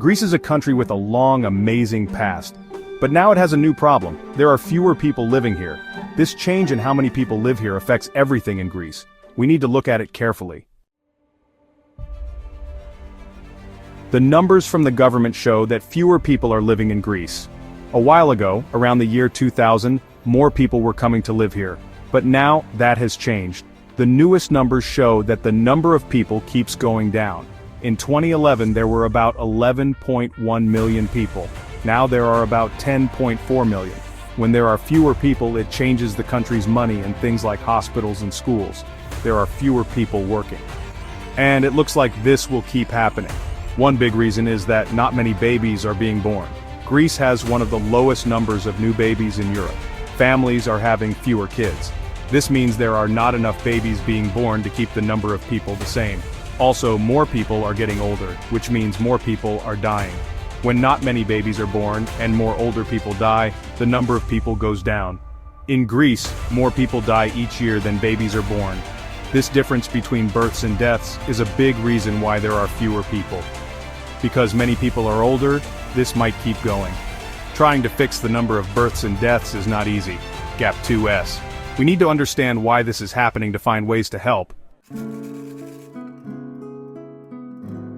Greece is a country with a long, amazing past. But now it has a new problem. There are fewer people living here. This change in how many people live here affects everything in Greece. We need to look at it carefully. The numbers from the government show that fewer people are living in Greece. A while ago, around the year 2000, more people were coming to live here. But now, that has changed. The newest numbers show that the number of people keeps going down. In 2011 there were about 11.1 million people. Now there are about 10.4 million. When there are fewer people, it changes the country's money in things like hospitals and schools. There are fewer people working. And it looks like this will keep happening. One big reason is that not many babies are being born. Greece has one of the lowest numbers of new babies in Europe. Families are having fewer kids. This means there are not enough babies being born to keep the number of people the same. Also, more people are getting older, which means more people are dying. When not many babies are born and more older people die, the number of people goes down. In Greece, more people die each year than babies are born. This difference between births and deaths is a big reason why there are fewer people. Because many people are older, this might keep going. Trying to fix the number of births and deaths is not easy. Gap 2S. We need to understand why this is happening to find ways to help.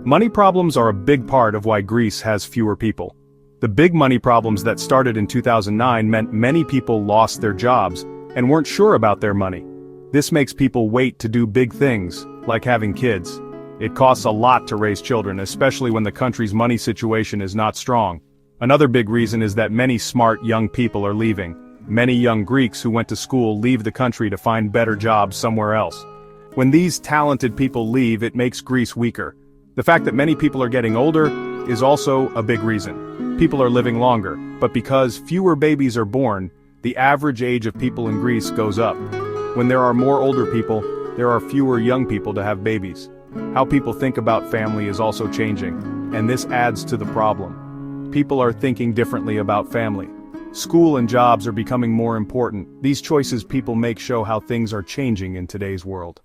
Money problems are a big part of why Greece has fewer people. The big money problems that started in 2009 meant many people lost their jobs and weren't sure about their money. This makes people wait to do big things, like having kids. It costs a lot to raise children, especially when the country's money situation is not strong. Another big reason is that many smart young people are leaving. Many young Greeks who went to school leave the country to find better jobs somewhere else. When these talented people leave, it makes Greece weaker. The fact that many people are getting older is also a big reason. People are living longer, but because fewer babies are born, the average age of people in Greece goes up. When there are more older people, there are fewer young people to have babies. How people think about family is also changing, and this adds to the problem. People are thinking differently about family. School and jobs are becoming more important. These choices people make show how things are changing in today's world.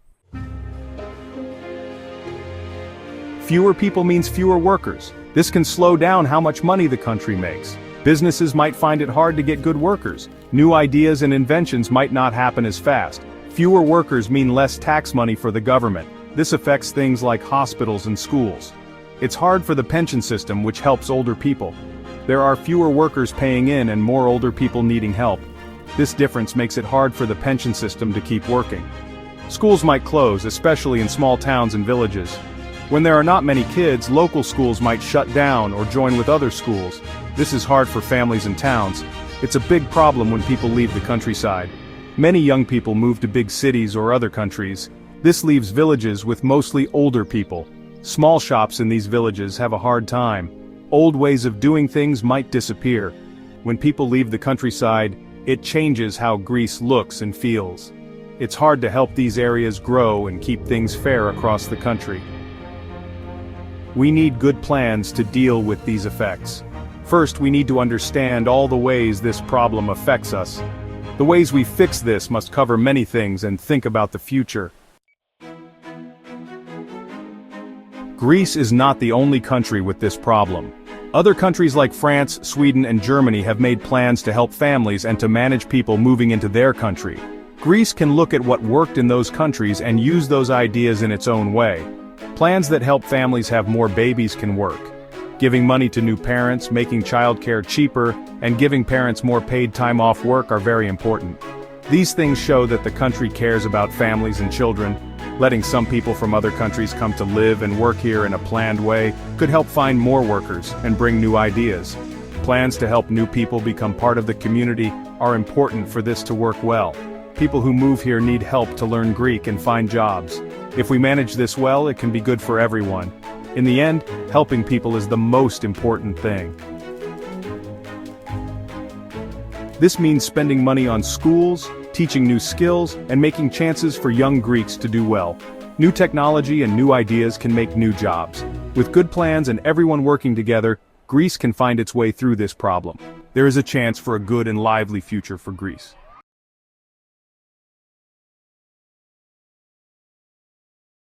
Fewer people means fewer workers. This can slow down how much money the country makes. Businesses might find it hard to get good workers. New ideas and inventions might not happen as fast. Fewer workers mean less tax money for the government. This affects things like hospitals and schools. It's hard for the pension system, which helps older people. There are fewer workers paying in and more older people needing help. This difference makes it hard for the pension system to keep working. Schools might close, especially in small towns and villages. When there are not many kids, local schools might shut down or join with other schools. This is hard for families and towns. It's a big problem when people leave the countryside. Many young people move to big cities or other countries. This leaves villages with mostly older people. Small shops in these villages have a hard time. Old ways of doing things might disappear. When people leave the countryside, it changes how Greece looks and feels. It's hard to help these areas grow and keep things fair across the country. We need good plans to deal with these effects. First, we need to understand all the ways this problem affects us. The ways we fix this must cover many things and think about the future. Greece is not the only country with this problem. Other countries like France, Sweden, and Germany have made plans to help families and to manage people moving into their country. Greece can look at what worked in those countries and use those ideas in its own way. Plans that help families have more babies can work. Giving money to new parents, making childcare cheaper, and giving parents more paid time off work are very important. These things show that the country cares about families and children. Letting some people from other countries come to live and work here in a planned way could help find more workers and bring new ideas. Plans to help new people become part of the community are important for this to work well. People who move here need help to learn Greek and find jobs. If we manage this well, it can be good for everyone. In the end, helping people is the most important thing. This means spending money on schools, teaching new skills, and making chances for young Greeks to do well. New technology and new ideas can make new jobs. With good plans and everyone working together, Greece can find its way through this problem. There is a chance for a good and lively future for Greece.